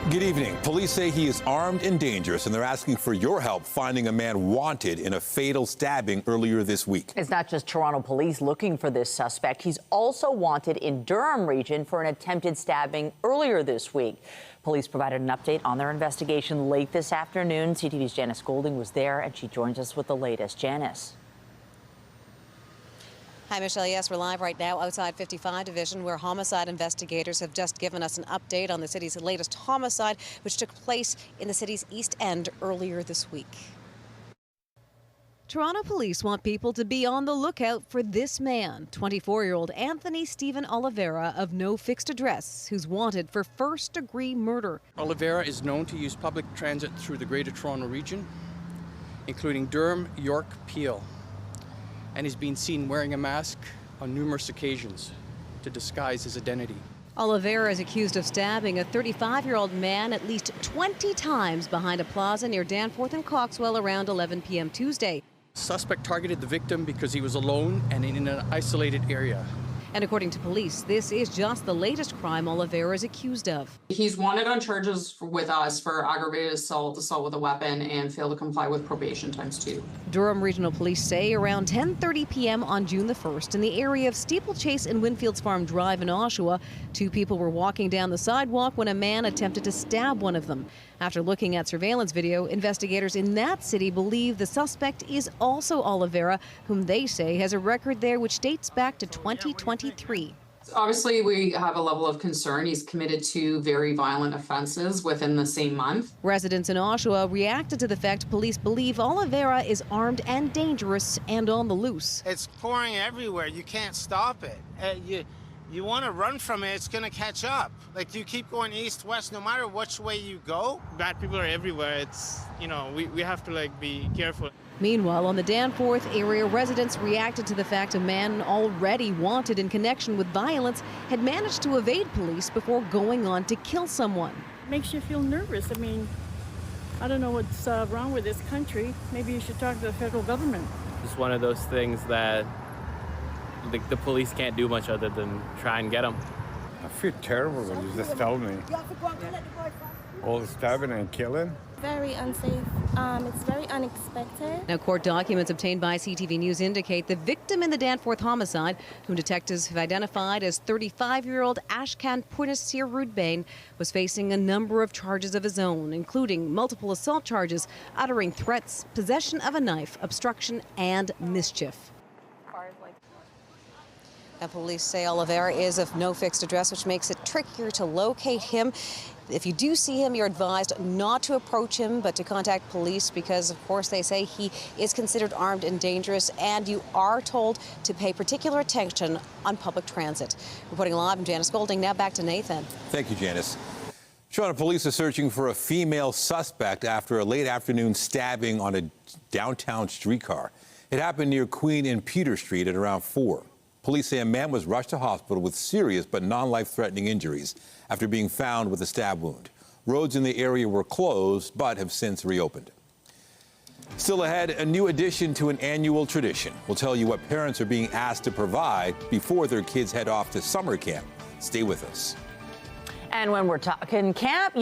Good evening. Police say he is armed and dangerous, and they're asking for your help finding a man wanted in a fatal stabbing earlier this week. It's not just Toronto police looking for this suspect. He's also wanted in Durham region for an attempted stabbing earlier this week. Police provided an update on their investigation late this afternoon. CTV's Janice Golding was there, and she joins us with the latest. Janice. Hi, Michelle. Yes, we're live right now outside 55 Division, where homicide investigators have just given us an update on the city's latest homicide, which took place in the city's East End earlier this week. Toronto police want people to be on the lookout for this man, 24-year-old Anthony Stephen Oliveira of no fixed address, who's wanted for first-degree murder. Oliveira is known to use public transit through the Greater Toronto region, including Durham, York, Peel, and he's been seen wearing a mask on numerous occasions to disguise his identity. Oliveira is accused of stabbing a 35-year-old man at least 20 times behind a plaza near Danforth and Coxwell around 11 p.m. Tuesday. Suspect targeted the victim because he was alone and in an isolated area. And according to police, this is just the latest crime Oliveira is accused of. He's wanted on charges with us for aggravated assault, assault with a weapon, and failed to comply with probation ×2. Durham Regional Police say around 10:30 p.m. on June the 1st, in the area of Steeplechase and Winfields Farm Drive in Oshawa, two people were walking down the sidewalk when a man attempted to stab one of them. After looking at surveillance video, investigators in that city believe the suspect is also Oliveira, whom they say has a record there which dates back to 2023. Obviously, we have a level of concern. He's committed 2 very violent offenses within the same month. Residents in Oshawa reacted to the fact police believe Oliveira is armed and dangerous and on the loose. It's pouring everywhere. You can't stop it. You want to run from it, it's going to catch up. Like, you keep going east, west, no matter which way you go. Bad people are everywhere. It's, we have to, be careful. Meanwhile, on the Danforth area, residents reacted to the fact a man already wanted in connection with violence had managed to evade police before going on to kill someone. It makes you feel nervous. I don't know what's wrong with this country. Maybe you should talk to the federal government. It's one of those things that the police can't do much other than try and get them. I feel terrible when you just tell me. All the stabbing and killing. Very unsafe. It's very unexpected. Now, court documents obtained by CTV News indicate the victim in the Danforth homicide, whom detectives have identified as 35-year-old Ashkan Punasir Rudbain, was facing a number of charges of his own, including multiple assault charges, uttering threats, possession of a knife, obstruction, and mischief. Now, police say Oliveira is of no fixed address, which makes it trickier to locate him. If you do see him, you're advised not to approach him, but to contact police because, of course, they say he is considered armed and dangerous, and you are told to pay particular attention on public transit. Reporting live, I'm Janice Golding. Now back to Nathan. Thank you, Janice. Toronto police are searching for a female suspect after a late afternoon stabbing on a downtown streetcar. It happened near Queen and Peter Street at around 4. Police say a man was rushed to hospital with serious but non-life-threatening injuries after being found with a stab wound. Roads in the area were closed but have since reopened. Still ahead, a new addition to an annual tradition. We'll tell you what parents are being asked to provide before their kids head off to summer camp. Stay with us. And when we're talking camp,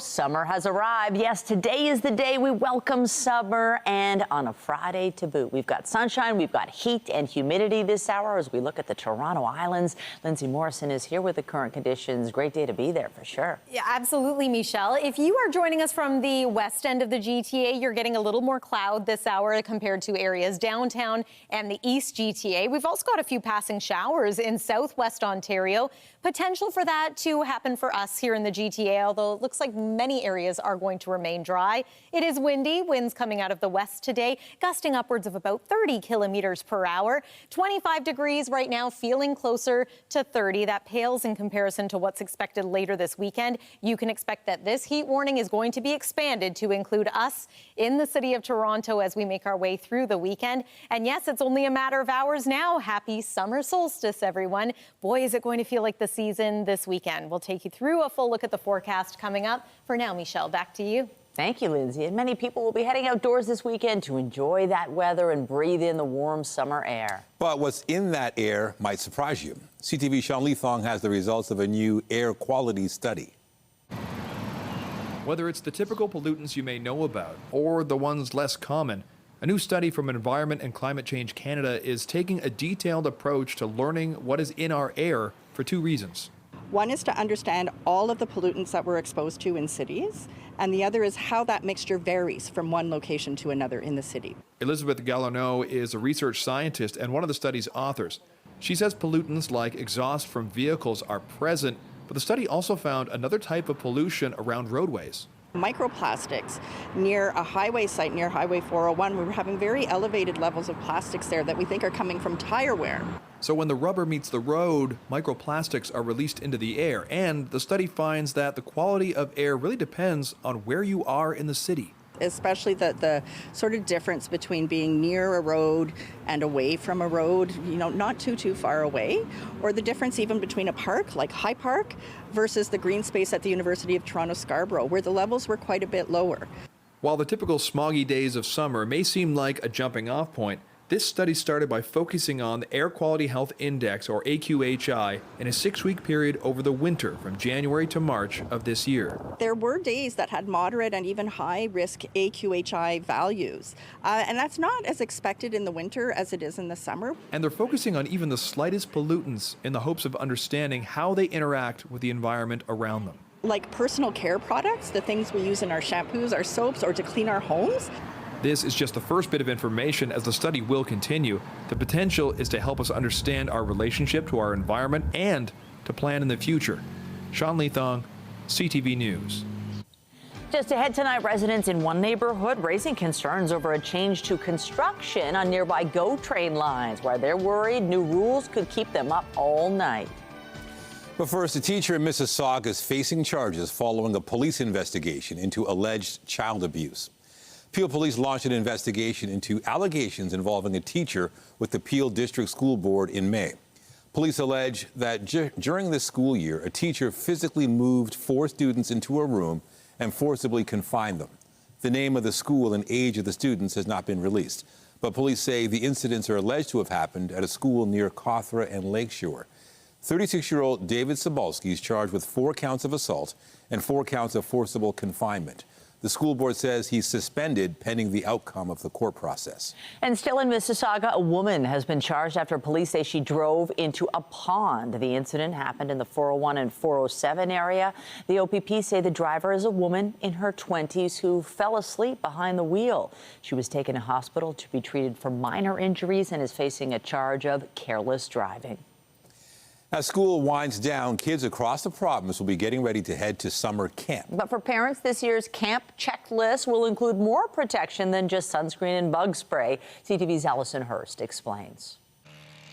summer has arrived. Yes, today is the day we welcome summer, and on a Friday to boot. We've got sunshine, we've got heat and humidity this hour as we look at the Toronto Islands. Lindsay Morrison is here with the current conditions. Great day to be there for sure. Yeah, absolutely, Michelle. If you are joining us from the west end of the GTA, you're getting a little more cloud this hour compared to areas downtown and the east GTA. We've also got a few passing showers in southwest Ontario. Potential for that to happen for us here in the GTA, although it looks like many areas are going to remain dry. It is windy, winds coming out of the west today, gusting upwards of about 30 kilometers per hour. 25 degrees right now, feeling closer to 30. That pales in comparison to what's expected later this weekend. You can expect that this heat warning is going to be expanded to include us in the city of Toronto as we make our way through the weekend. And yes, it's only a matter of hours now. Happy summer solstice, everyone. Boy, is it going to feel like the season this weekend. We'll take you through a full look at the forecast coming up. For now, Michelle, back to you. Thank you, Lindsay. And many people will be heading outdoors this weekend to enjoy that weather and breathe in the warm summer air. But what's in that air might surprise you. CTV's Sean Leathong has the results of a new air quality study. Whether it's the typical pollutants you may know about or the ones less common, a new study from Environment and Climate Change Canada is taking a detailed approach to learning what is in our air for two reasons. One is to understand all of the pollutants that we're exposed to in cities, and the other is how that mixture varies from one location to another in the city. Elizabeth Gallonneau is a research scientist and one of the study's authors. She says pollutants like exhaust from vehicles are present, but the study also found another type of pollution around roadways. Microplastics near a highway site, near Highway 401, we were having very elevated levels of plastics there that we think are coming from tire wear. So when the rubber meets the road, microplastics are released into the air, and the study finds that the quality of air really depends on where you are in the city. Especially the sort of difference between being near a road and away from a road, not too far away, or the difference even between a park like High Park versus the green space at the University of Toronto Scarborough, where the levels were quite a bit lower. While the typical smoggy days of summer may seem like a jumping off point, this study started by focusing on the Air Quality Health Index, or AQHI, in a 6-week period over the winter from January to March of this year. There were days that had moderate and even high risk AQHI values, and that's not as expected in the winter as it is in the summer. And they're focusing on even the slightest pollutants in the hopes of understanding how they interact with the environment around them. Like personal care products, the things we use in our shampoos, our soaps, or to clean our homes. This is just the first bit of information as the study will continue. The potential is to help us understand our relationship to our environment and to plan in the future. Sean Leathong, CTV News. Just ahead tonight, residents in one neighborhood raising concerns over a change to construction on nearby GO train lines, where they're worried new rules could keep them up all night. But first, a teacher in Mississauga is facing charges following a police investigation into alleged child abuse. Peel Police launched an investigation into allegations involving a teacher with the Peel District School Board in May. Police allege that during this school year, a teacher physically moved 4 students into a room and forcibly confined them. The name of the school and age of the students has not been released, but police say the incidents are alleged to have happened at a school near Cawthra and Lakeshore. 36-year-old David Sobalski is charged with 4 counts of assault and 4 counts of forcible confinement. The school board says he's suspended pending the outcome of the court process. And still in Mississauga, a woman has been charged after police say she drove into a pond. The incident happened in the 401 and 407 area. The OPP say the driver is a woman in her 20s who fell asleep behind the wheel. She was taken to hospital to be treated for minor injuries and is facing a charge of careless driving. As school winds down, kids across the province will be getting ready to head to summer camp. But for parents, this year's camp checklist will include more protection than just sunscreen and bug spray. CTV's Allison Hurst explains.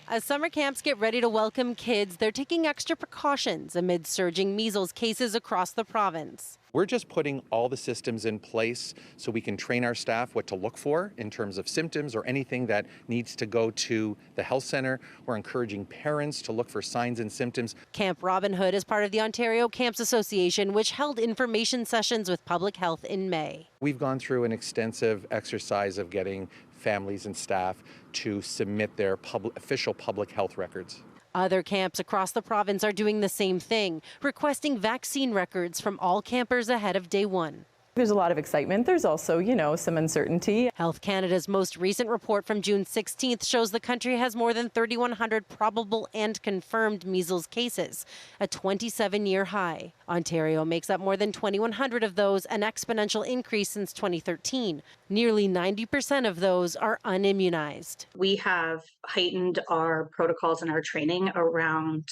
As summer camps get ready to welcome kids, they're taking extra precautions amid surging measles cases across the province. We're just putting all the systems in place so we can train our staff what to look for in terms of symptoms or anything that needs to go to the health center. We're encouraging parents to look for signs and symptoms. Camp Robin Hood is part of the Ontario Camps Association, which held information sessions with public health in May. We've gone through an extensive exercise of getting families and staff to submit their official public health records. Other camps across the province are doing the same thing, requesting vaccine records from all campers ahead of day one. There's a lot of excitement. There's also, some uncertainty. Health Canada's most recent report from June 16th shows the country has more than 3,100 probable and confirmed measles cases, a 27-year high. Ontario makes up more than 2,100 of those, an exponential increase since 2013. Nearly 90% of those are unimmunized. We have heightened our protocols and our training around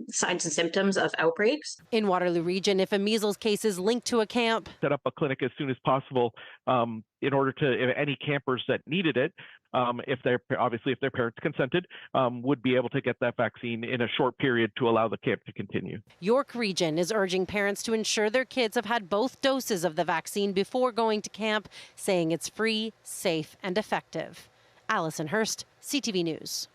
signs and symptoms of outbreaks. In Waterloo Region, if a measles case is linked to a camp, set up a clinic as soon as possible in order to, if any campers that needed it, if their parents consented, would be able to get that vaccine in a short period to allow the camp to continue. York Region is urging parents to ensure their kids have had both doses of the vaccine before going to camp, saying it's free, safe, and effective. Allison Hurst, CTV News.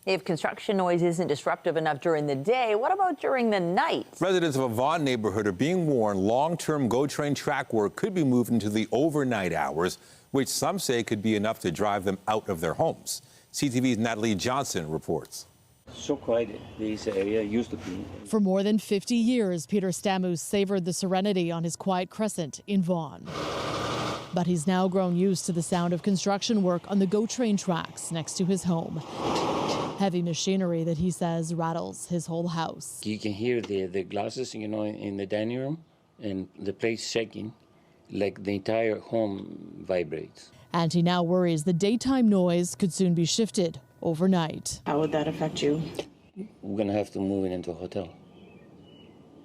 If construction noise isn't disruptive enough during the day, what about during the night? Residents of a Vaughan neighborhood are being warned long-term GO train track work could be moved into the overnight hours, which some say could be enough to drive them out of their homes. CTV's Natalie Johnson reports. So quiet, this area used to be. For more than 50 years, Peter Stamus savored the serenity on his quiet crescent in Vaughan. But he's now grown used to the sound of construction work on the GO train tracks next to his home. Heavy machinery that he says rattles his whole house. You can hear the glasses, in the dining room, and the place shaking, like the entire home vibrates. And he now worries the daytime noise could soon be shifted overnight. How would that affect you? We're gonna have to move it into a hotel.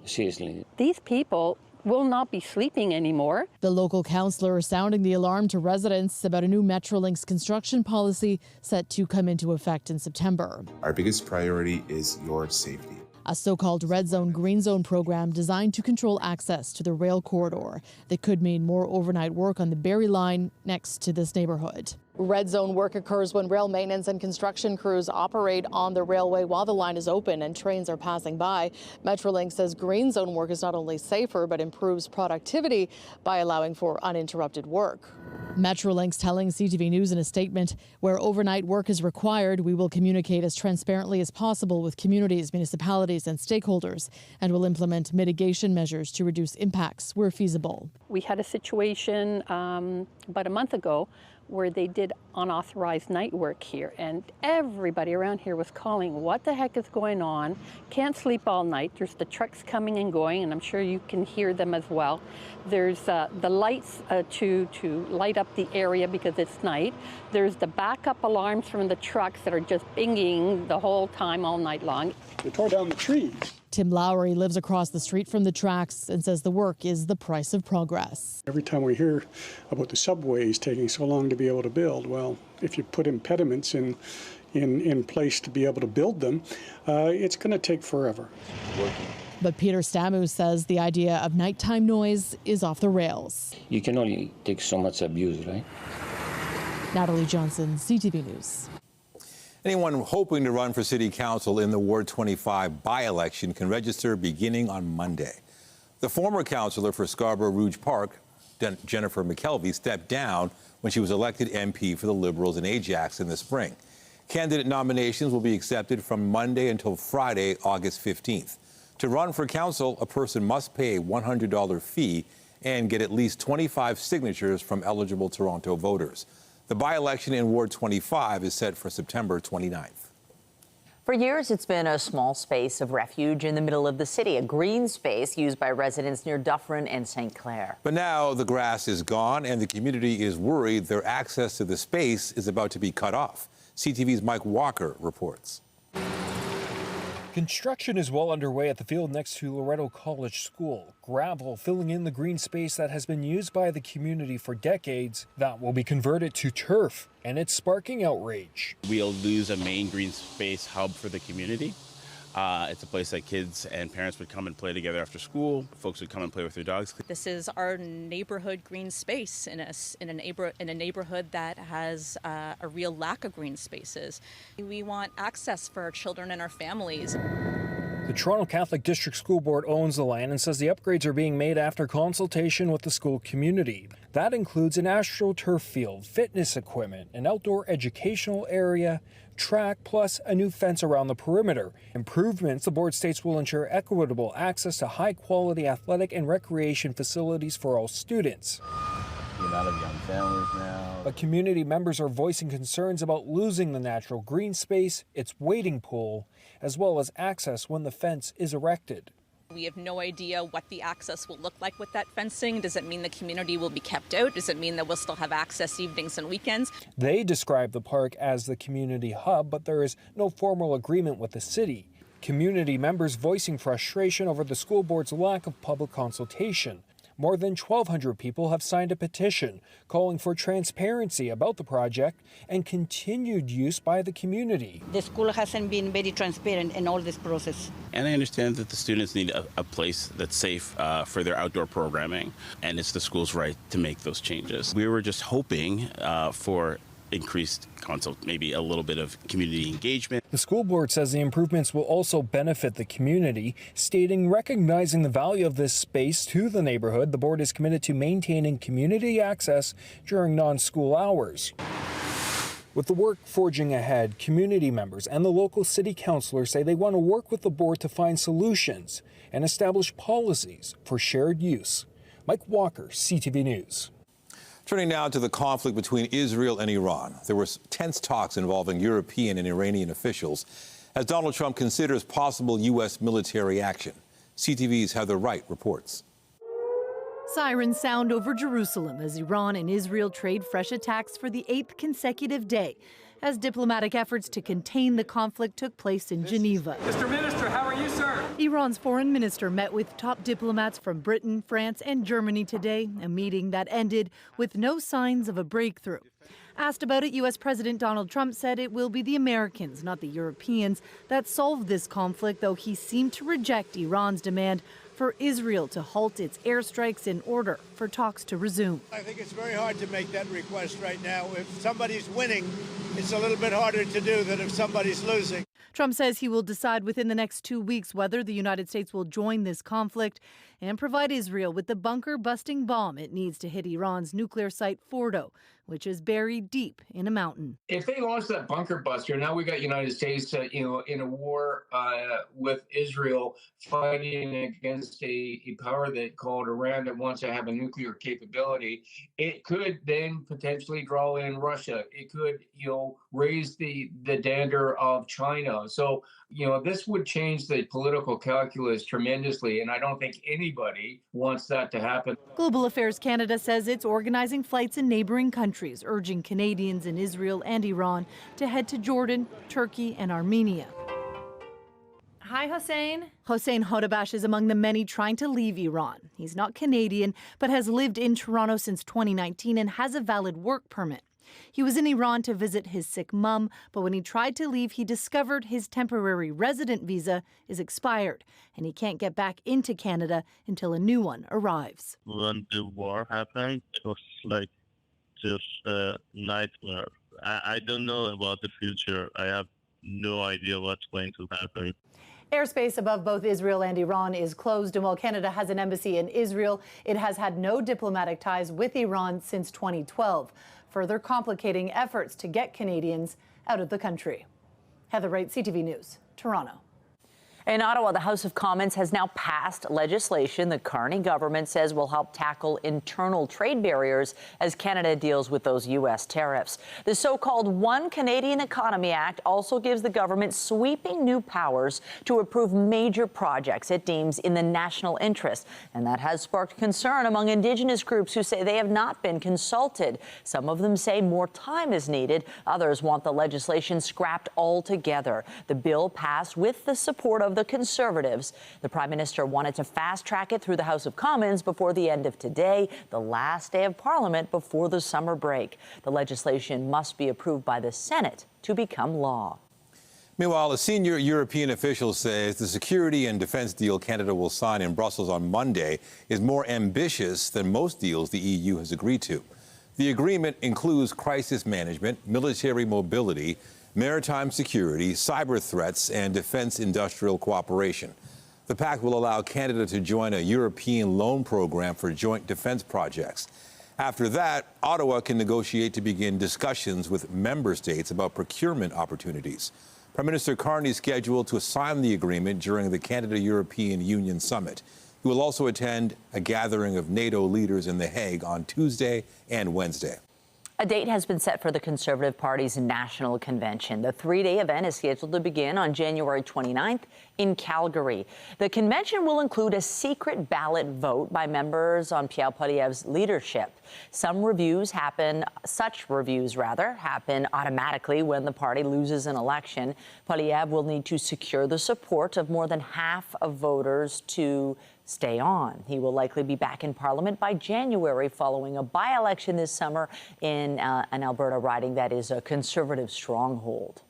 Seriously. These people will not be sleeping anymore. The local councillor sounding the alarm to residents about a new Metrolinx construction policy set to come into effect in September. Our biggest priority is your safety. A so-called red zone, green zone program designed to control access to the rail corridor that could mean more overnight work on the Barrie line next to this neighborhood. Red zone work occurs when rail maintenance and construction crews operate on the railway while the line is open and trains are passing by. Metrolinx says green zone work is not only safer but improves productivity by allowing for uninterrupted work. Metrolinx telling CTV News in a statement, where overnight work is required, we will communicate as transparently as possible with communities, municipalities and stakeholders, and will implement mitigation measures to reduce impacts where feasible. We had a situation about a month ago where they did unauthorized night work here, and everybody around here was calling, what the heck is going on? Can't sleep all night. There's the trucks coming and going, and I'm sure you can hear them as well. There's the lights to light up the area because it's night. There's the backup alarms from the trucks that are just binging the whole time all night long. They tore down the trees. Tim Lowry lives across the street from the tracks and says the work is the price of progress. Every time we hear about the subways taking so long to be able to build, well, if you put impediments in place to be able to build them, it's going to take forever. But Peter Stamus says the idea of nighttime noise is off the rails. You can only take so much abuse, right? Natalie Johnson, CTV News. Anyone hoping to run for city council in the Ward 25 by-election can register beginning on Monday. The former councillor for Scarborough Rouge Park, Jennifer McKelvey, stepped down when she was elected MP for the Liberals in Ajax in the spring. Candidate nominations will be accepted from Monday until Friday, August 15th. To run for council, a person must pay a $100 fee and get at least 25 signatures from eligible Toronto voters. The by-election in Ward 25 is set for September 29th. For years, it's been a small space of refuge in the middle of the city, a green space used by residents near Dufferin and St. Clair. But now the grass is gone and the community is worried their access to the space is about to be cut off. CTV's Mike Walker reports. Construction is well underway at the field next to Loretto College School. Gravel filling in the green space that has been used by the community for decades. That will be converted to turf, and it's sparking outrage. We'll lose a main green space hub for the community. It's a place that kids and parents would come and play together after school. Folks would come and play with their dogs. This is our neighborhood green space in a neighborhood that has a real lack of green spaces. We want access for our children and our families. The Toronto Catholic District School Board owns the land and says the upgrades are being made after consultation with the school community. That includes an astroturf field, fitness equipment, an outdoor educational area, track, plus a new fence around the perimeter. Improvements, the board states, will ensure equitable access to high-quality athletic and recreation facilities for all students. The amount of young families now. But community members are voicing concerns about losing the natural green space, its wading pool, as well as access when the fence is erected. We have no idea what the access will look like with that fencing. Does it mean the community will be kept out? Does it mean that we'll still have access evenings and weekends? They describe the park as the community hub, but there is no formal agreement with the city. Community members voicing frustration over the school board's lack of public consultation. More than 1,200 people have signed a petition calling for transparency about the project and continued use by the community. The school hasn't been very transparent in all this process. And I understand that the students need a place that's safe for their outdoor programming, and it's the school's right to make those changes. We were just hoping for increased consult, maybe a little bit of community engagement. The school board says the improvements will also benefit the community, stating recognizing the value of this space to the neighborhood, the board is committed to maintaining community access during non-school hours. With the work forging ahead, community members and the local city councillor say they want to work with the board to find solutions and establish policies for shared use. Mike Walker, CTV News. Turning now to the conflict between Israel and Iran. There were tense talks involving European and Iranian officials as Donald Trump considers possible U.S. military action. CTV's Heather Wright reports. Sirens sound over Jerusalem as Iran and Israel trade fresh attacks for the 8th consecutive day, as diplomatic efforts to contain the conflict took place in Geneva. Mr. Minister, how are you, sir? Iran's foreign minister met with top diplomats from Britain, France, and Germany today, a meeting that ended with no signs of a breakthrough. Asked about it, U.S. President Donald Trump said it will be the Americans, not the Europeans, that solve this conflict, though he seemed to reject Iran's demand for Israel to halt its airstrikes in order for talks to resume. I think it's very hard to make that request right now. If somebody's winning, it's a little bit harder to do than if somebody's losing. Trump says he will decide within the next 2 weeks whether the United States will join this conflict and provide Israel with the bunker-busting bomb it needs to hit Iran's nuclear site Fordo, which is buried deep in a mountain. If they launch that bunker buster, now we got United States, in a war with Israel, fighting against a power that called Iran that wants to have a nuclear capability. It could then potentially draw in Russia. It could, raise the dander of China. So, this would change the political calculus tremendously, and I don't think anybody wants that to happen. Global Affairs Canada says it's organizing flights in neighboring countries, urging Canadians in Israel and Iran to head to Jordan, Turkey, and Armenia. Hi, Hossein. Hossein Hodabash is among the many trying to leave Iran. He's not Canadian, but has lived in Toronto since 2019 and has a valid work permit. He was in Iran to visit his sick mum, but when he tried to leave, he discovered his temporary resident visa is expired, and he can't get back into Canada until a new one arrives. When the war happened, it was just a nightmare. I don't know about the future. I have no idea what's going to happen. Airspace above both Israel and Iran is closed, and while Canada has an embassy in Israel, it has had no diplomatic ties with Iran since 2012, further complicating efforts to get Canadians out of the country. Heather Wright, CTV News, Toronto. In Ottawa, the House of Commons has now passed legislation the Carney government says will help tackle internal trade barriers as Canada deals with those U.S. tariffs. The so-called One Canadian Economy Act also gives the government sweeping new powers to approve major projects it deems in the national interest. And that has sparked concern among Indigenous groups who say they have not been consulted. Some of them say more time is needed. Others want the legislation scrapped altogether. The bill passed with the support of the Conservatives. The Prime Minister wanted to fast-track it through the House of Commons before the end of today, the last day of Parliament before the summer break. The legislation must be approved by the Senate to become law. Meanwhile, a senior European official says the security and defense deal Canada will sign in Brussels on Monday is more ambitious than most deals the EU has agreed to. The agreement includes crisis management, military mobility, maritime security, cyber threats, and defense industrial cooperation. The pact will allow Canada to join a European loan program for joint defense projects. After that, Ottawa can negotiate to begin discussions with member states about procurement opportunities. Prime Minister Carney is scheduled to sign the agreement during the Canada-European Union Summit. He will also attend a gathering of NATO leaders in The Hague on Tuesday and Wednesday. A date has been set for the Conservative Party's National Convention. The three-day event is scheduled to begin on January 29th in Calgary. The convention will include a secret ballot vote by members on Pierre Poilievre's leadership. Such reviews happen automatically when the party loses an election. Poilievre will need to secure the support of more than half of voters to stay on. He will likely be back in Parliament by January following a by-election this summer in an Alberta riding that is a Conservative stronghold.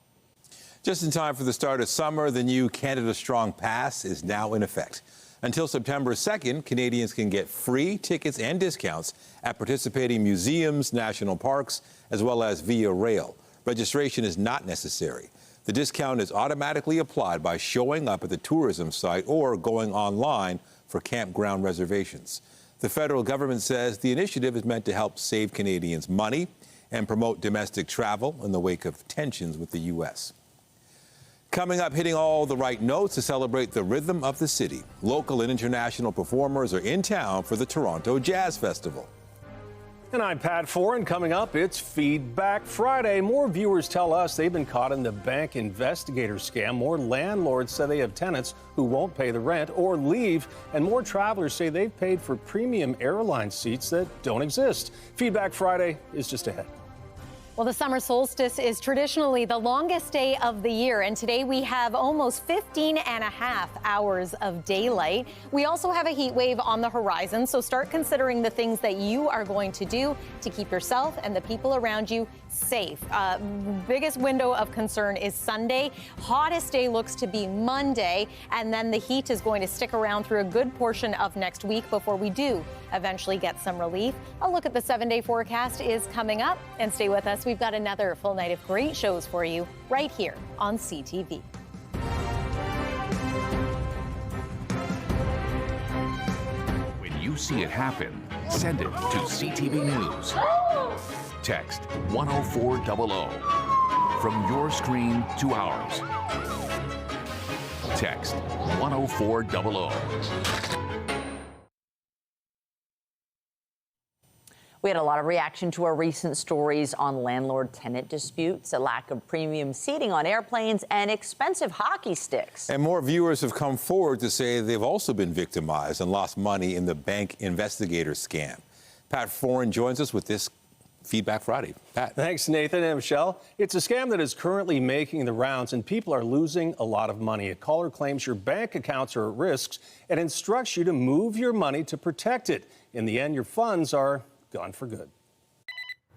Just in time for the start of summer, the new Canada Strong Pass is now in effect. Until September 2nd, Canadians can get free tickets and discounts at participating museums, national parks, as well as via rail. Registration is not necessary. The discount is automatically applied by showing up at the tourism site or going online for campground reservations. The federal government says the initiative is meant to help save Canadians money and promote domestic travel in the wake of tensions with the U.S. Coming up, hitting all the right notes to celebrate the rhythm of the city. Local and international performers are in town for the Toronto Jazz Festival. And I'm Pat Foran. Coming up, it's Feedback Friday. More viewers tell us they've been caught in the bank investigator scam. More landlords say they have tenants who won't pay the rent or leave. And more travelers say they've paid for premium airline seats that don't exist. Feedback Friday is just ahead. Well, the summer solstice is traditionally the longest day of the year, and today we have almost 15 and a half hours of daylight. We also have a heat wave on the horizon, so start considering the things that you are going to do to keep yourself and the people around you safe. Biggest window of concern is Sunday. Hottest day looks to be Monday, and then the heat is going to stick around through a good portion of next week before we do eventually get some relief. A look at the 7-day forecast is coming up, and stay with us. We've got another full night of great shows for you right here on CTV. When you see it happen, send it to CTV News. Text 10400 from your screen to ours. Text 10400. We had a lot of reaction to our recent stories on landlord-tenant disputes, a lack of premium seating on airplanes, and expensive hockey sticks. And more viewers have come forward to say they've also been victimized and lost money in the bank investigator scam. Pat Foran joins us with this Feedback Friday. Pat. Thanks, Nathan and Michelle. It's a scam that is currently making the rounds, and people are losing a lot of money. A caller claims your bank accounts are at risk and instructs you to move your money to protect it. In the end, your funds are gone for good.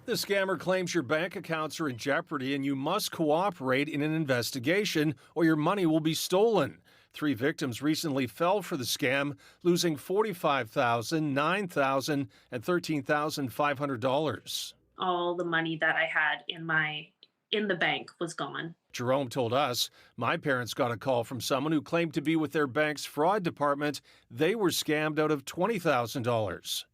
The scammer claims your bank accounts are in jeopardy and you must cooperate in an investigation or your money will be stolen. 3 victims recently fell for the scam, losing $45,000, $9,000, and $13,500. All the money that I had in the bank was gone. Jerome told us, my parents got a call from someone who claimed to be with their bank's fraud department. They were scammed out of $20,000.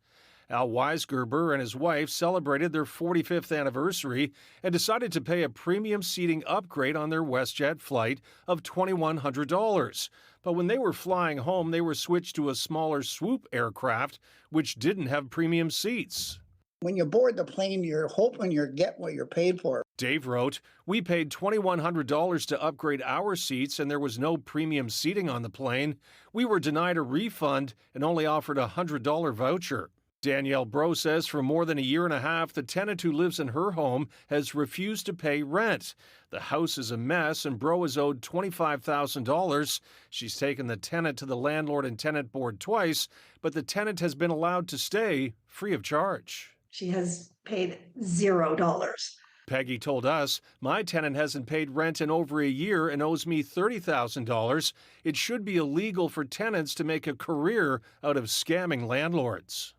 Al Weisgerber and his wife celebrated their 45th anniversary and decided to pay a premium seating upgrade on their WestJet flight of $2,100. But when they were flying home, they were switched to a smaller swoop aircraft, which didn't have premium seats. When you board the plane, you're hoping you get what you're paid for. Dave wrote, we paid $2,100 to upgrade our seats and there was no premium seating on the plane. We were denied a refund and only offered a $100 voucher. Danielle Bro says for more than a year and a half, the tenant who lives in her home has refused to pay rent. The house is a mess and Bro is owed $25,000. She's taken the tenant to the landlord and tenant board twice, but the tenant has been allowed to stay free of charge. She has paid $0. Peggy told us, my tenant hasn't paid rent in over a year and owes me $30,000. It should be illegal for tenants to make a career out of scamming landlords.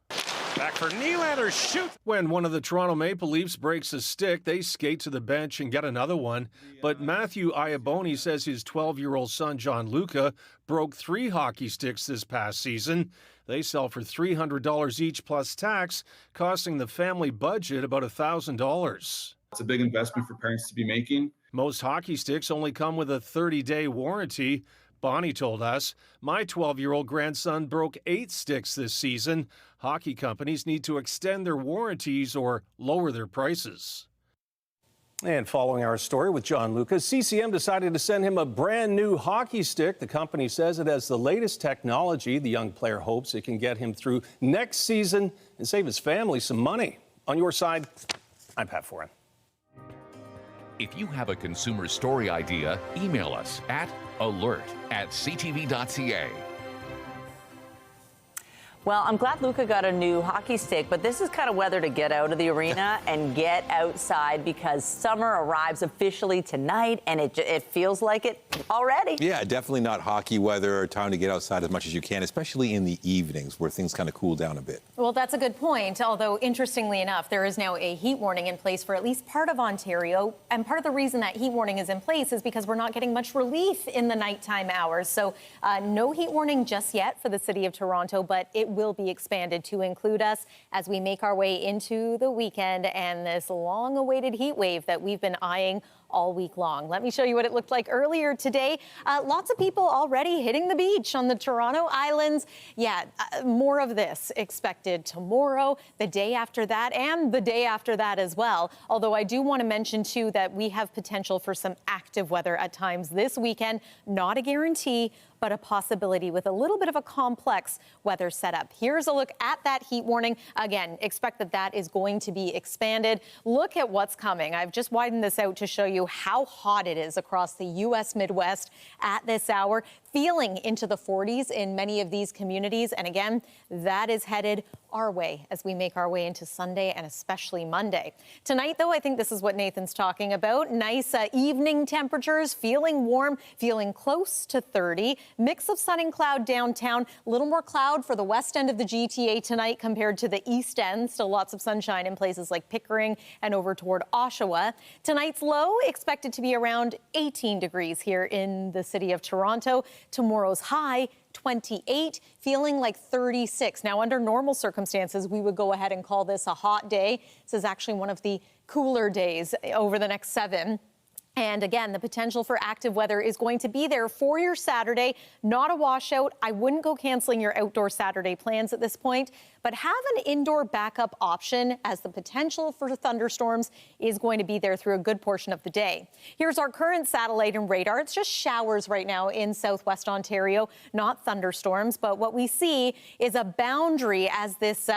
Back for Nylander, shoot! When one of the Toronto Maple Leafs breaks a stick, they skate to the bench and get another one. But Matthew Iaboni says his 12-year-old son, John Luca, broke 3 hockey sticks this past season. They sell for $300 each plus tax, costing the family budget about $1,000. It's a big investment for parents to be making. Most hockey sticks only come with a 30-day warranty. Bonnie told us, my 12-year-old grandson broke 8 sticks this season. Hockey companies need to extend their warranties or lower their prices. And following our story with John Lucas, CCM decided to send him a brand new hockey stick. The company says it has the latest technology. The young player hopes it can get him through next season and save his family some money. On your side, I'm Pat Foran. If you have a consumer story idea, email us at alert@ctv.ca. Well, I'm glad Luca got a new hockey stick, but this is kind of weather to get out of the arena and get outside because summer arrives officially tonight, and it feels like it already. Yeah, definitely not hockey weather or time to get outside as much as you can, especially in the evenings where things kind of cool down a bit. Well, that's a good point, although interestingly enough, there is now a heat warning in place for at least part of Ontario, and part of the reason that heat warning is in place is because we're not getting much relief in the nighttime hours. So no heat warning just yet for the city of Toronto, but it will be expanded to include us as we make our way into the weekend and this long-awaited heat wave that we've been eyeing all week long. Let me show you what it looked like earlier today. Lots of people already hitting the beach on the Toronto Islands. Yeah, more of this expected tomorrow, the day after that, and the day after that as well. Although I do want to mention, too, that we have potential for some active weather at times this weekend. Not a guarantee, but a possibility with a little bit of a complex weather setup. Here's a look at that heat warning. Again, expect that that is going to be expanded. Look at what's coming. I've just widened this out to show you how hot it is across the U.S. Midwest at this hour, feeling into the 40s in many of these communities. And again, that is headed our way as we make our way into Sunday and especially Monday. Tonight, though, I think this is what Nathan's talking about. Nice evening temperatures, feeling warm, feeling close to 30. Mix of sun and cloud downtown. A little more cloud for the west end of the GTA tonight compared to the east end. Still lots of sunshine in places like Pickering and over toward Oshawa. Tonight's low expected to be around 18 degrees here in the city of Toronto. Tomorrow's high, 28, feeling like 36. Now, under normal circumstances, we would go ahead and call this a hot day. This is actually one of the cooler days over the next 7. And again, the potential for active weather is going to be there for your Saturday. Not a washout. I wouldn't go canceling your outdoor Saturday plans at this point, but have an indoor backup option as the potential for thunderstorms is going to be there through a good portion of the day. Here's our current satellite and radar. It's just showers right now in southwest Ontario, not thunderstorms, but what we see is a boundary as this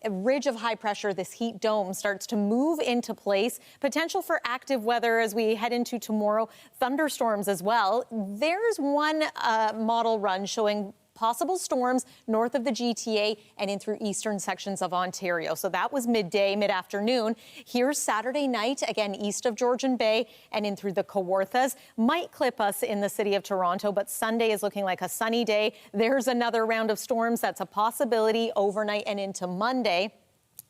ridge of high pressure, this heat dome, starts to move into place. Potential for active weather as we head into tomorrow, thunderstorms as well. There's one model run showing possible storms north of the GTA and in through eastern sections of Ontario. So that was midday, mid-afternoon. Here's Saturday night, again, east of Georgian Bay and in through the Kawarthas. Might clip us in the city of Toronto, but Sunday is looking like a sunny day. There's another round of storms. That's a possibility overnight and into Monday.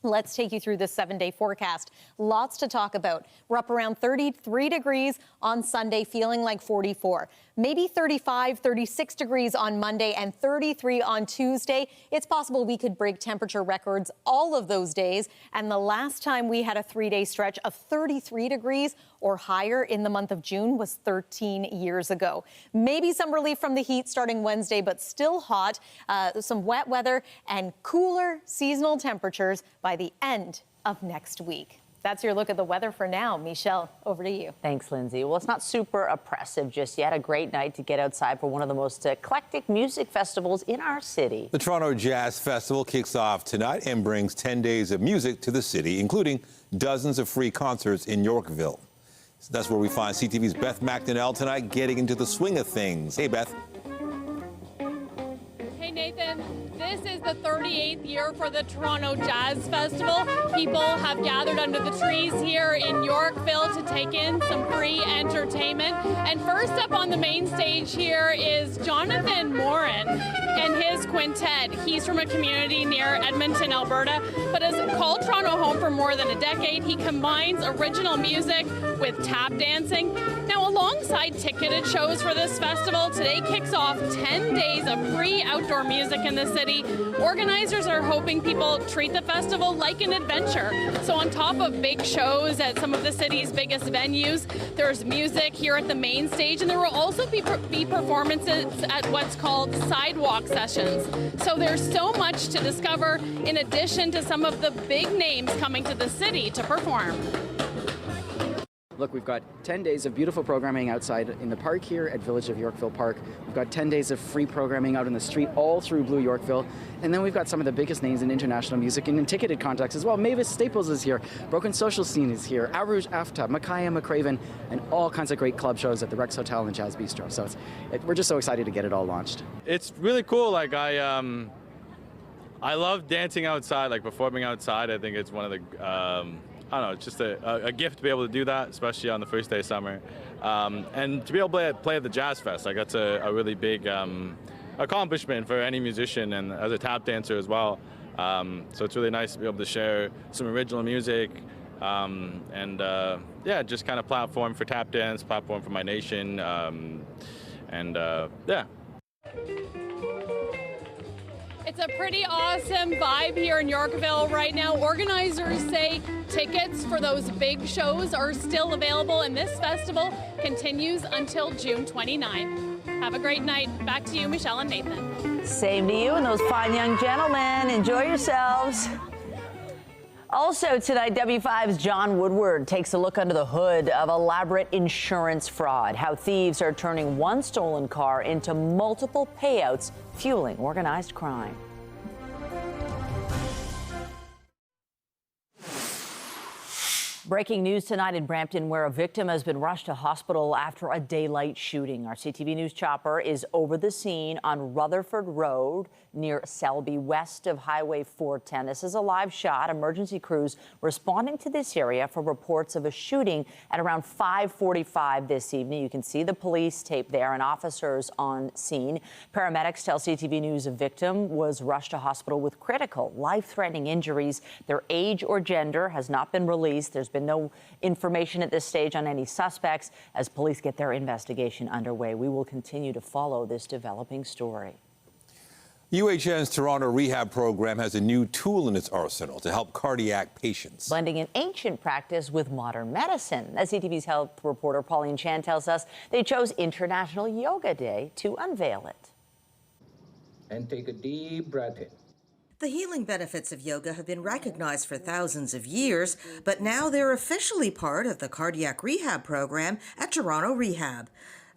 Let's take you through this 7-day forecast. Lots to talk about. We're up around 33 degrees on Sunday, feeling like 44. Maybe 35, 36 degrees on Monday and 33 on Tuesday. It's possible we could break temperature records all of those days. And the last time we had a 3-day stretch of 33 degrees or higher in the month of June was 13 years ago. Maybe some relief from the heat starting Wednesday, but still hot. Some wet weather and cooler seasonal temperatures by the end of next week. That's your look at the weather for now. Michelle, over to you. Thanks, Lindsay. Well, it's not super oppressive just yet. A great night to get outside for one of the most eclectic music festivals in our city. The Toronto Jazz Festival kicks off tonight and brings 10 days of music to the city, including dozens of free concerts in Yorkville. So that's where we find CTV's Beth McDonnell tonight, getting into the swing of things. Hey, Beth. Hey, Nathan. This is the 38th year for the Toronto Jazz Festival. People have gathered under the trees here in Yorkville to take in some free entertainment. And first up on the main stage here is Jonathan Morin and his quintet. He's from a community near Edmonton, Alberta, but has called Toronto home for more than a decade. He combines original music with tap dancing. Now, alongside ticketed shows for this festival, today kicks off 10 days of free outdoor music in the city. Organizers are hoping people treat the festival like an adventure. So on top of big shows at some of the city's biggest venues, there's music here at the main stage, and there will also be performances at what's called sidewalk sessions. So there's so much to discover in addition to some of the big names coming to the city to perform. Look, we've got 10 days of beautiful programming outside in the park here at Village of Yorkville Park. We've got 10 days of free programming out in the street all through Blue Yorkville. And then we've got some of the biggest names in international music and in ticketed contacts as well. Mavis Staples is here, Broken Social Scene is here, Aruj Aftab, Micaiah McCraven, and all kinds of great club shows at the Rex Hotel and Jazz Bistro. So we're just so excited to get it all launched. It's really cool. Like I love dancing outside, like performing outside. I think it's one of the I don't know, it's just a gift to be able to do that, especially on the first day of summer. And to be able to play at the Jazz Fest, like that's a really big accomplishment for any musician, and as a tap dancer as well. So it's really nice to be able to share some original music and yeah, just kind of platform for tap dance, platform for my nation, and yeah. It's a pretty awesome vibe here in Yorkville right now. Organizers say tickets for those big shows are still available, and this festival continues until June 29th. Have a great night. Back to you, Michelle and Nathan. Same to you and those fine young gentlemen. Enjoy yourselves. Also tonight, W5's John Woodward takes a look under the hood of elaborate insurance fraud, how thieves are turning one stolen car into multiple payouts, fueling organized crime. Breaking news tonight in Brampton, where a victim has been rushed to hospital after a daylight shooting. Our CTV News chopper is over the scene on Rutherford Road near Selby, west of Highway 410. This is a live shot. Emergency crews responding to this area for reports of a shooting at around 5:45 this evening. You can see the police tape there and officers on scene. Paramedics tell CTV News a victim was rushed to hospital with critical, life-threatening injuries. Their age or gender has not been released. There's been no information at this stage on any suspects as police get their investigation underway. We will continue to follow this developing story. UHN's Toronto Rehab Program has a new tool in its arsenal to help cardiac patients. Blending an ancient practice with modern medicine. As CTV's health reporter Pauline Chan tells us, they chose International Yoga Day to unveil it. And take a deep breath in. The healing benefits of yoga have been recognized for thousands of years, but now they're officially part of the cardiac rehab program at Toronto Rehab.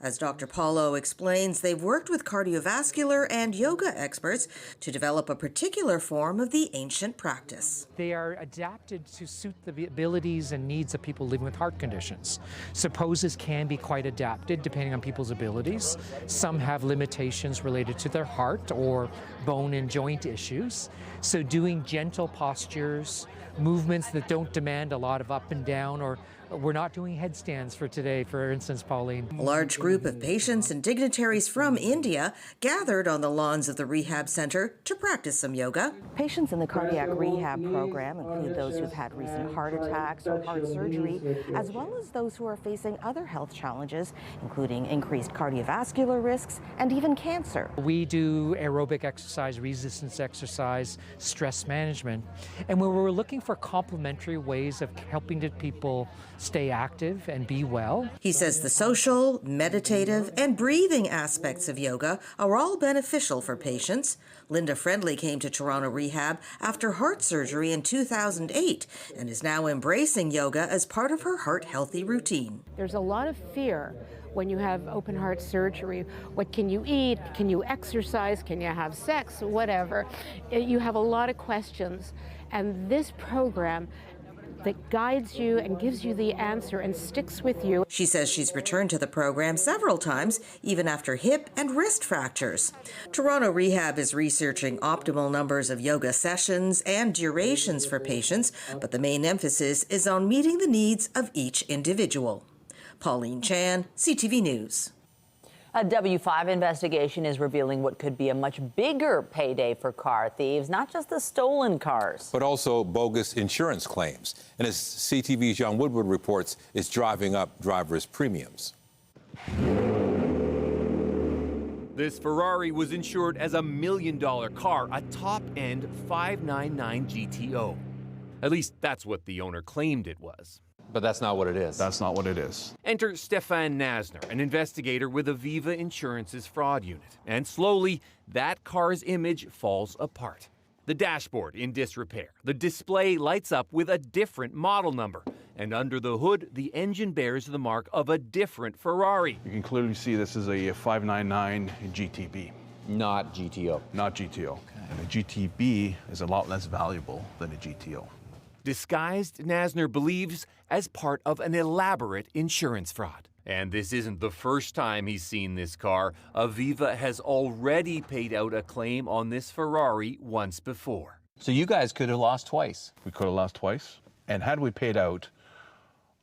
As Dr. Paulo explains, they've worked with cardiovascular and yoga experts to develop a particular form of the ancient practice. They are adapted to suit the abilities and needs of people living with heart conditions. So poses can be quite adapted depending on people's abilities. Some have limitations related to their heart or bone and joint issues. So doing gentle postures, movements that don't demand a lot of up and down, or we're not doing headstands for today, for instance, Pauline. A large group of patients and dignitaries from India gathered on the lawns of the rehab center to practice some yoga. Patients in the cardiac rehab program include those who've had recent heart attacks or heart surgery, as well as those who are facing other health challenges, including increased cardiovascular risks and even cancer. We do aerobic exercise, resistance exercise, stress management, and when we're looking for complementary ways of helping people stay active and be well. He says the social, meditative, and breathing aspects of yoga are all beneficial for patients. Linda Friendly came to Toronto Rehab after heart surgery in 2008 and is now embracing yoga as part of her heart-healthy routine. There's a lot of fear when you have open heart surgery. What can you eat? Can you exercise? Can you have sex? Whatever. You have a lot of questions. And this program that guides you and gives you the answer and sticks with you. She says she's returned to the program several times, even after hip and wrist fractures. Toronto Rehab is researching optimal numbers of yoga sessions and durations for patients, but the main emphasis is on meeting the needs of each individual. Pauline Chan, CTV News. A W5 investigation is revealing what could be a much bigger payday for car thieves, not just the stolen cars, but also bogus insurance claims. And as CTV's John Woodward reports, it's driving up drivers' premiums. This Ferrari was insured as a $1 million car, a top-end 599 GTO. At least that's what the owner claimed it was. But that's not what it is. That's not what it is. Enter Stefan Nasner, an investigator with Aviva Insurance's fraud unit. And slowly, that car's image falls apart. The dashboard in disrepair. The display lights up with a different model number. And under the hood, the engine bears the mark of a different Ferrari. You can clearly see this is a 599 GTB. Not GTO. Not GTO. Okay. And a GTB is a lot less valuable than a GTO. Disguised, Nasner believes, as part of an elaborate insurance fraud. And this isn't the first time he's seen this car. Aviva has already paid out a claim on this Ferrari once before. So you guys could have lost twice. We could have lost twice. And had we paid out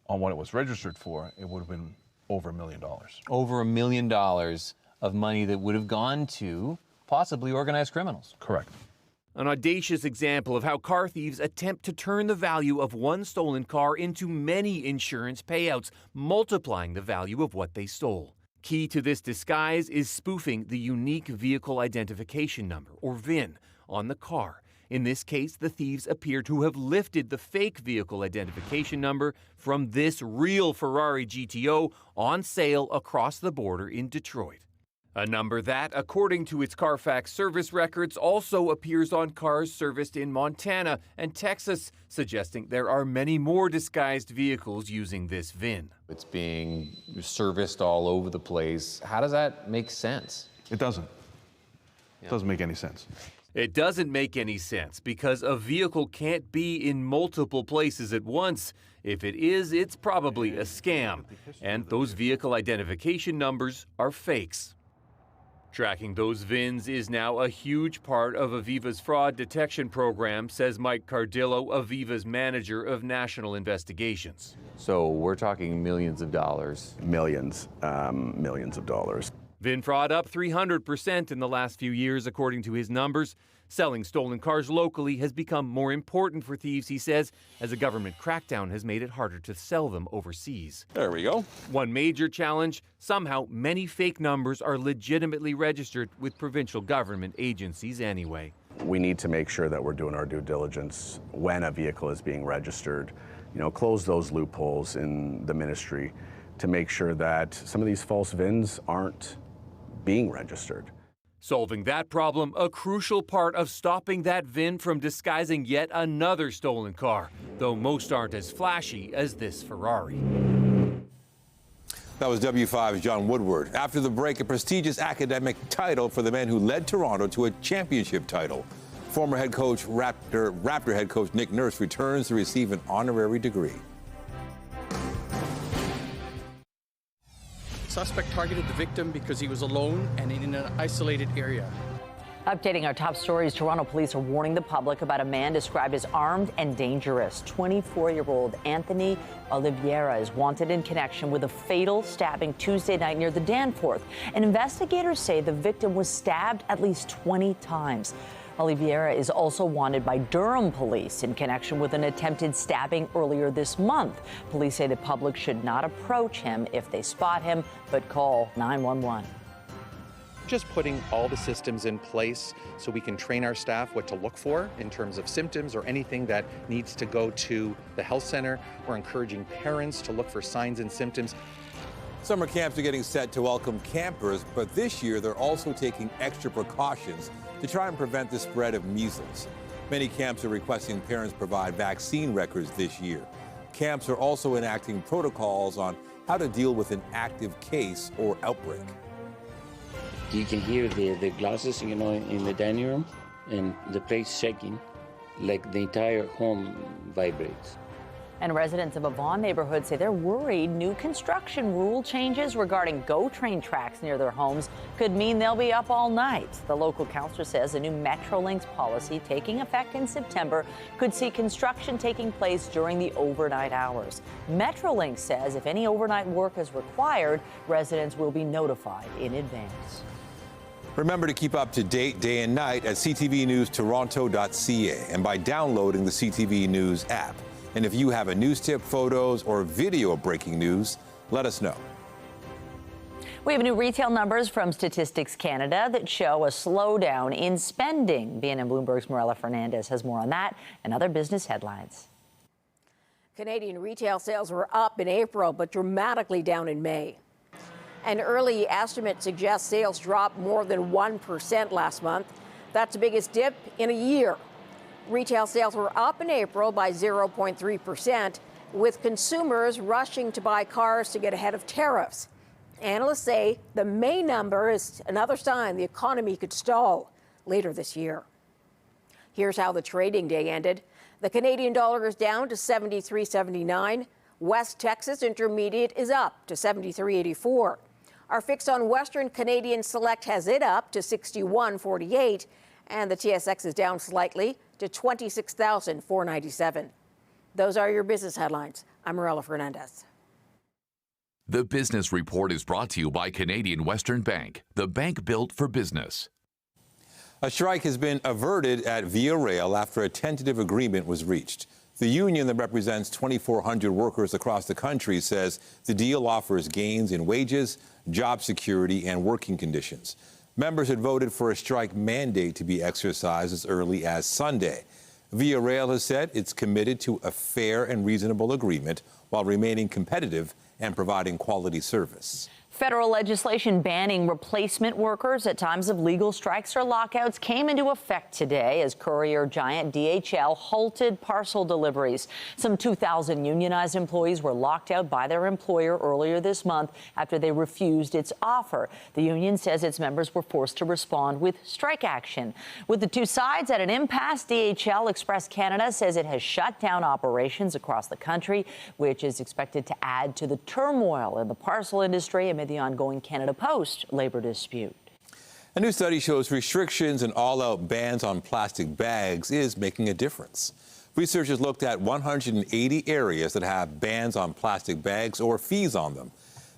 on what it was registered for, it would have been over $1 million. Over $1 million of money that would have gone to possibly organized criminals. Correct. An audacious example of how car thieves attempt to turn the value of one stolen car into many insurance payouts, multiplying the value of what they stole. Key to this disguise is spoofing the unique vehicle identification number, or VIN, on the car. In this case, the thieves appear to have lifted the fake vehicle identification number from this real Ferrari GTO on sale across the border in Detroit. A number that, according to its Carfax service records, also appears on cars serviced in Montana and Texas, suggesting there are many more disguised vehicles using this VIN. It's being serviced all over the place. How does that make sense? It doesn't. It doesn't make any sense. It doesn't make any sense because a vehicle can't be in multiple places at once. If it is, it's probably a scam. And those vehicle identification numbers are fakes. Tracking those VINs is now a huge part of Aviva's fraud detection program, says Mike Cardillo, Aviva's manager of national investigations. So we're talking millions of dollars. Millions of dollars. VIN fraud up 300% in the last few years, according to his numbers. Selling stolen cars locally has become more important for thieves, he says, as a government crackdown has made it harder to sell them overseas. There we go. One major challenge, somehow many fake numbers are legitimately registered with provincial government agencies anyway. We need to make sure that we're doing our due diligence when a vehicle is being registered. Close those loopholes in the ministry to make sure that some of these false VINs aren't being registered. Solving that problem, a crucial part of stopping that VIN from disguising yet another stolen car, though most aren't as flashy as this Ferrari. That was W5's John Woodward. After the break, a prestigious academic title for the man who led Toronto to a championship title. Former head coach, Raptor head coach Nick Nurse returns to receive an honorary degree. Suspect targeted the victim because he was alone and in an isolated area. Updating our top stories, Toronto police are warning the public about a man described as armed and dangerous. 24-year-old Anthony Oliveira is wanted in connection with a fatal stabbing Tuesday night near the Danforth. And investigators say the victim was stabbed at least 20 times. Oliveira is also wanted by Durham police in connection with an attempted stabbing earlier this month. Police say the public should not approach him if they spot him, but call 911. Just putting all the systems in place so we can train our staff what to look for in terms of symptoms or anything that needs to go to the health center. We're encouraging parents to look for signs and symptoms. Summer camps are getting set to welcome campers, but this year they're also taking extra precautions to try and prevent the spread of measles. Many camps are requesting parents provide vaccine records this year. Camps are also enacting protocols on how to deal with an active case or outbreak. You can hear the glasses, in the dining room, and the place shaking, like the entire home vibrates. And residents of a Vaughan neighborhood say they're worried new construction rule changes regarding GO train tracks near their homes could mean they'll be up all night. The local councillor says a new Metrolinx policy taking effect in September could see construction taking place during the overnight hours. Metrolinx says if any overnight work is required, residents will be notified in advance. Remember to keep up to date day and night at ctvnewstoronto.ca and by downloading the CTV News app. And if you have a news tip, photos, or video of breaking news, let us know. We have new retail numbers from Statistics Canada that show a slowdown in spending. BNN Bloomberg's Morella Fernandez has more on that and other business headlines. Canadian retail sales were up in April, but dramatically down in May. An early estimate suggests sales dropped more than 1% last month. That's the biggest dip in a year. Retail sales were up in April by 0.3%, with consumers rushing to buy cars to get ahead of tariffs. Analysts say the May number is another sign the economy could stall later this year. Here's how the trading day ended. The Canadian dollar is down to 73.79. West Texas Intermediate is up to 73.84. Our fix on Western Canadian Select has it up to 61.48. And the TSX is down slightly to 26,497. Those are your business headlines. I'm Morella Fernandez. The Business Report is brought to you by Canadian Western Bank, the bank built for business. A strike has been averted at Via Rail after a tentative agreement was reached. The union that represents 2,400 workers across the country says the deal offers gains in wages, job security, and working conditions. Members had voted for a strike mandate to be exercised as early as Sunday. Via Rail has said it's committed to a fair and reasonable agreement while remaining competitive and providing quality service. Federal legislation banning replacement workers at times of legal strikes or lockouts came into effect today as courier giant DHL halted parcel deliveries. Some 2,000 unionized employees were locked out by their employer earlier this month after they refused its offer. The union says its members were forced to respond with strike action. With the two sides at an impasse, DHL Express Canada says it has shut down operations across the country, which is expected to add to the turmoil in the parcel industry amid the ongoing Canada Post labor dispute. A new study shows restrictions and all-out bans on plastic bags is making a difference. Researchers looked at 180 areas that have bans on plastic bags or fees on them.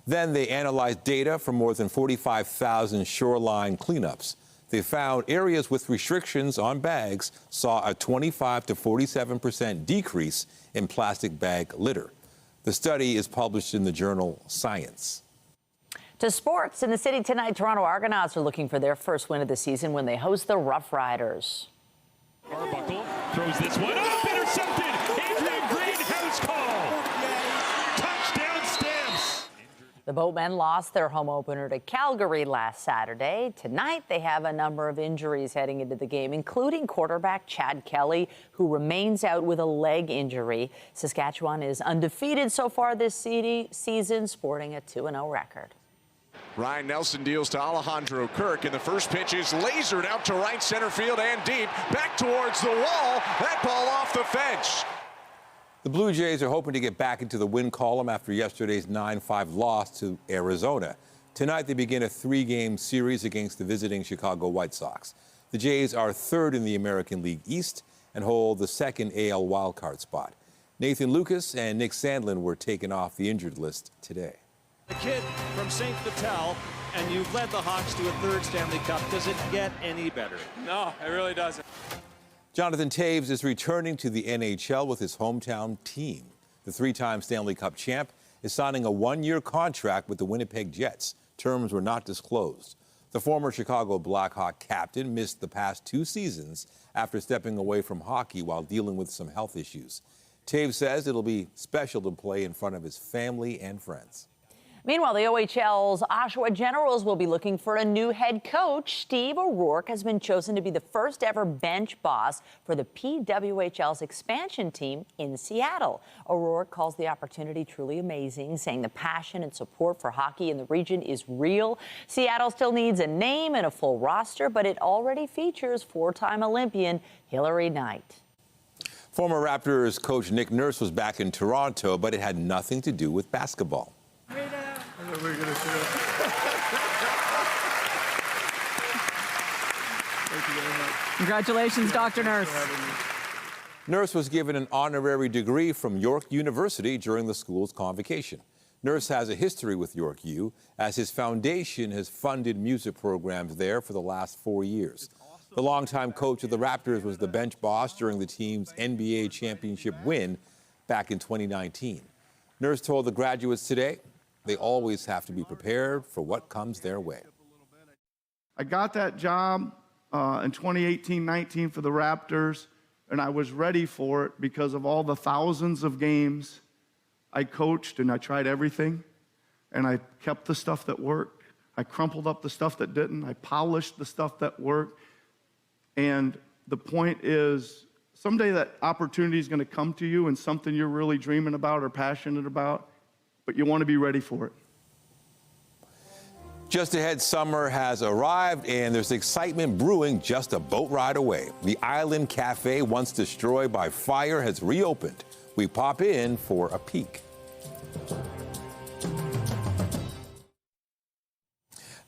Then they analyzed data from more than 45,000 shoreline cleanups. They found areas with restrictions on bags saw a 25 to 47% decrease in plastic bag litter. The study is published in the journal Science. To sports, in the city tonight, Toronto Argonauts are looking for their first win of the season when they host the Rough Riders. Arbuckle throws this one up, intercepted. Adrian Green, house call. Touchdown Stamps. The Boatmen lost their home opener to Calgary last Saturday. Tonight, they have a number of injuries heading into the game, including quarterback Chad Kelly, who remains out with a leg injury. Saskatchewan is undefeated so far this season, sporting a 2-0 record. Ryan Nelson deals to Alejandro Kirk, and the first pitch is lasered out to right center field and deep, back towards the wall. That ball off the fence. The Blue Jays are hoping to get back into the win column after yesterday's 9-5 loss to Arizona. Tonight, they begin a 3-game series against the visiting Chicago White Sox. The Jays are third in the American League East and hold the second AL wildcard spot. Nathan Lucas and Nick Sandlin were taken off the injured list today. The kid from St. Vital, and you've led the Hawks to a third Stanley Cup. Does it get any better? No, it really doesn't. Jonathan Toews is returning to the NHL with his hometown team. The 3-time Stanley Cup champ is signing a 1-year contract with the Winnipeg Jets. Terms were not disclosed. The former Chicago Blackhawk captain missed the past 2 seasons after stepping away from hockey while dealing with some health issues. Toews says it'll be special to play in front of his family and friends. Meanwhile, the OHL's Oshawa Generals will be looking for a new head coach. Steve O'Rourke has been chosen to be the first ever bench boss for the PWHL's expansion team in Seattle. O'Rourke calls the opportunity truly amazing, saying the passion and support for hockey in the region is real. Seattle still needs a name and a full roster, but it already features 4-time Olympian Hillary Knight. Former Raptors coach Nick Nurse was back in Toronto, but it had nothing to do with basketball. We're going to Thank you very much. Congratulations, Dr. Nurse. Nurse was given an honorary degree from York University during the school's convocation. Nurse has a history with York U, as his foundation has funded music programs there for the last 4 years. The longtime coach of the Raptors was the bench boss during the team's NBA championship win back in 2019. Nurse told the graduates today they always have to be prepared for what comes their way. I got that job in 2018-19 for the Raptors, and I was ready for it because of all the thousands of games I coached, and I tried everything, and I kept the stuff that worked. I crumpled up the stuff that didn't. I polished the stuff that worked. And the point is, someday that opportunity is going to come to you and something you're really dreaming about or passionate about, but you want to be ready for it. Just ahead, summer has arrived, and there's excitement brewing just a boat ride away. The Island Cafe, once destroyed by fire, has reopened. We pop in for a peek.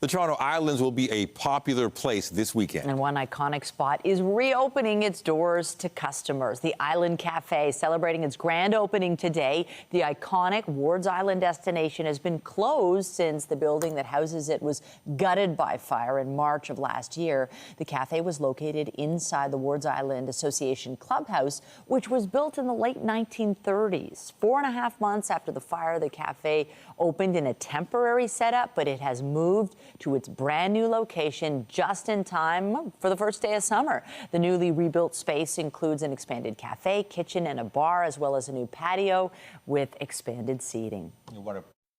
The Toronto Islands will be a popular place this weekend. And one iconic spot is reopening its doors to customers. The Island Cafe, celebrating its grand opening today. The iconic Wards Island destination has been closed since the building that houses it was gutted by fire in March of last year. The cafe was located inside the Wards Island Association clubhouse, which was built in the late 1930s. 4.5 months after the fire, the cafe opened in a temporary setup, but it has moved to its brand new location just in time for the first day of summer. The newly rebuilt space includes an expanded cafe, kitchen, and a bar, as well as a new patio with expanded seating.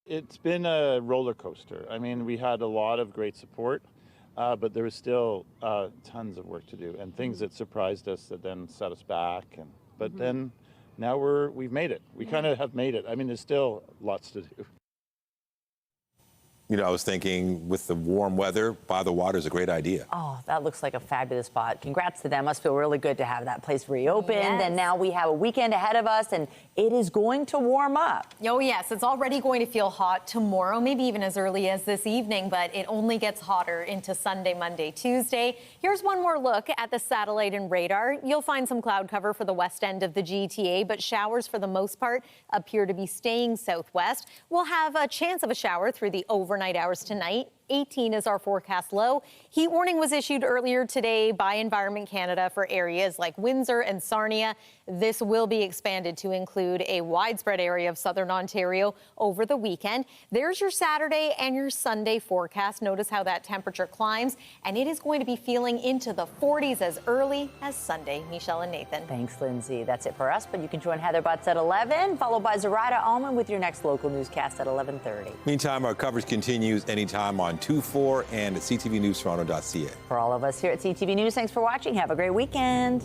It's been a roller coaster. I mean, we had a lot of great support, but there was still tons of work to do and things that surprised us that then set us back. But then now we've made it. We kind of have made it. I mean, there's still lots to do. You know, I was thinking with the warm weather, by the water is a great idea. Oh, that looks like a fabulous spot. Congrats to them. Must feel really good to have that place reopened. Yes. And now we have a weekend ahead of us, and it is going to warm up. Oh, yes. It's already going to feel hot tomorrow, maybe even as early as this evening, but it only gets hotter into Sunday, Monday, Tuesday. Here's one more look at the satellite and radar. You'll find some cloud cover for the west end of the GTA, but showers for the most part appear to be staying southwest. We'll have a chance of a shower through the overnight hours tonight. 18 is our forecast low. Heat warning was issued earlier today by Environment Canada for areas like Windsor and Sarnia. This will be expanded to include a widespread area of southern Ontario over the weekend. There's your Saturday and your Sunday forecast. Notice how that temperature climbs, and it is going to be feeling into the 40s as early as Sunday. Michelle and Nathan. Thanks, Lindsay. That's it for us, but you can join Heather Butts at 11, followed by Zarada Allman with your next local newscast at 11:30. Meantime, our coverage continues anytime on 2-4 and at ctvnewstoronto.ca. For all of us here at CTV News, thanks for watching. Have a great weekend.